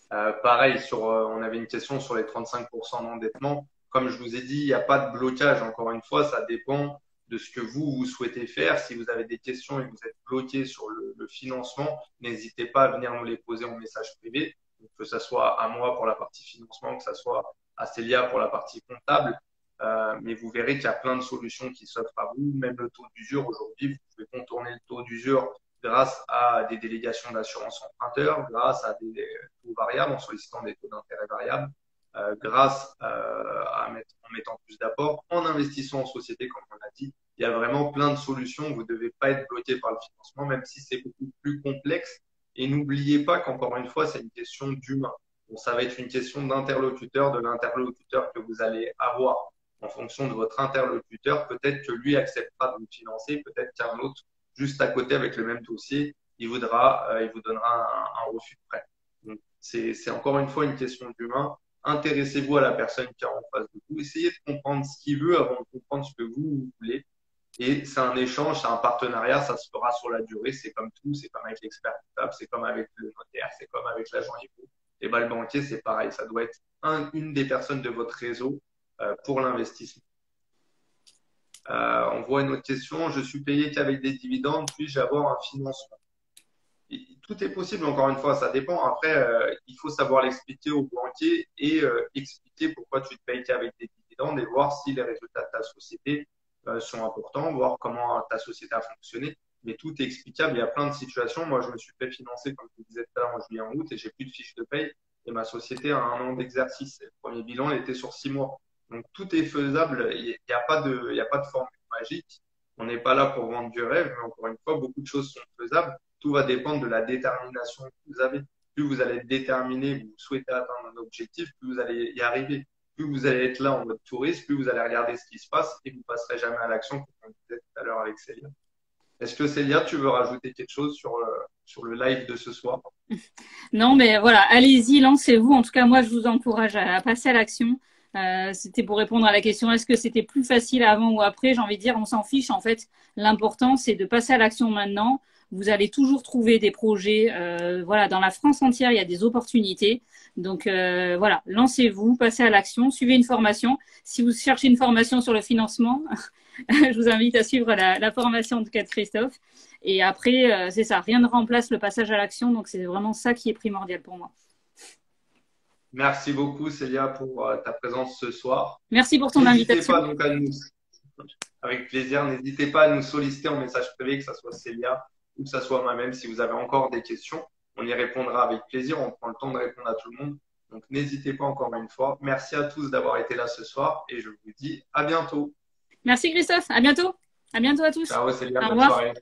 Pareil, on avait une question sur les 35% d'endettement. Comme je vous ai dit, il n'y a pas de blocage. Encore une fois, ça dépend de ce que vous souhaitez faire. Si vous avez des questions et que vous êtes bloqué sur le financement, n'hésitez pas à venir nous les poser en message privé. Donc, que ce soit à moi pour la partie financement, que ce soit à Célia pour la partie comptable. Mais vous verrez qu'il y a plein de solutions qui s'offrent à vous. Même le taux d'usure aujourd'hui, vous pouvez contourner le taux d'usure grâce à des délégations d'assurance emprunteur, grâce à des taux variables en sollicitant des taux d'intérêt variables, grâce en mettant plus d'apports, en investissant en société, comme on l'a dit. Il y a vraiment plein de solutions. Vous ne devez pas être bloqué par le financement, même si c'est beaucoup plus complexe. Et n'oubliez pas qu'encore une fois, c'est une question d'humain. Bon, ça va être une question d'interlocuteur, de l'interlocuteur que vous allez avoir. En fonction de votre interlocuteur, peut-être que lui acceptera de vous financer, peut-être qu'un autre, juste à côté avec le même dossier, il vous donnera un refus de prêt. Donc, c'est encore une fois une question d'humain. Intéressez-vous à la personne qui est en face de vous. Essayez de comprendre ce qu'il veut avant de comprendre ce que vous voulez. Et c'est un échange, c'est un partenariat, ça se fera sur la durée. C'est comme tout, c'est comme avec l'expert comptable, c'est comme avec le notaire, c'est comme avec l'agent IMO. Et ben, le banquier, c'est pareil. Ça doit être une des personnes de votre réseau pour l'investissement. On voit une autre question. Je suis payé qu'avec des dividendes, puis-je avoir un financement? Tout est possible, encore une fois, ça dépend. Après, il faut savoir l'expliquer au banquier et expliquer pourquoi tu te payes qu'avec des dividendes et voir si les résultats de ta société sont importants, voir comment ta société a fonctionné. Mais tout est explicable. Il y a plein de situations. Moi, je me suis fait financer, comme je vous disais tout à l'heure, en juillet, en août, et j'ai plus de fiche de paye. Et ma société a 1 an d'exercice. Le premier bilan, il était sur 6 mois. Donc, tout est faisable. Il n'y a pas de formule magique. On n'est pas là pour vendre du rêve, mais encore une fois, beaucoup de choses sont faisables. Tout va dépendre de la détermination que vous avez. Plus vous allez être déterminé, vous souhaitez atteindre un objectif, plus vous allez y arriver. Plus vous allez être là en mode touriste, plus vous allez regarder ce qui se passe et vous ne passerez jamais à l'action, comme on disait tout à l'heure avec Célia. Est-ce que Célia, tu veux rajouter quelque chose sur le live de ce soir? Non, mais voilà, allez-y, lancez-vous. En tout cas, moi, je vous encourage à passer à l'action. C'était pour répondre à la question, est-ce que c'était plus facile avant ou après? J'ai envie de dire, on s'en fiche. En fait, l'important, c'est de passer à l'action maintenant. Vous allez toujours trouver des projets. Voilà, dans la France entière, il y a des opportunités. Donc, voilà, lancez-vous, passez à l'action, suivez une formation. Si vous cherchez une formation sur le financement, je vous invite à suivre la formation en tout cas de Christophe. Et après, c'est ça, rien ne remplace le passage à l'action. Donc, c'est vraiment ça qui est primordial pour moi. Merci beaucoup, Célia, pour ta présence ce soir. Merci pour ton invitation. Pas donc à nous, avec plaisir, n'hésitez pas à nous solliciter en message privé, que ce soit Célia ou que ce soit moi-même. Si vous avez encore des questions, on y répondra avec plaisir. On prend le temps de répondre à tout le monde. Donc, n'hésitez pas encore une fois. Merci à tous d'avoir été là ce soir et je vous dis à bientôt. Merci Christophe. À bientôt. À bientôt à tous. Ciao Célia, Au bonne revoir. soirée.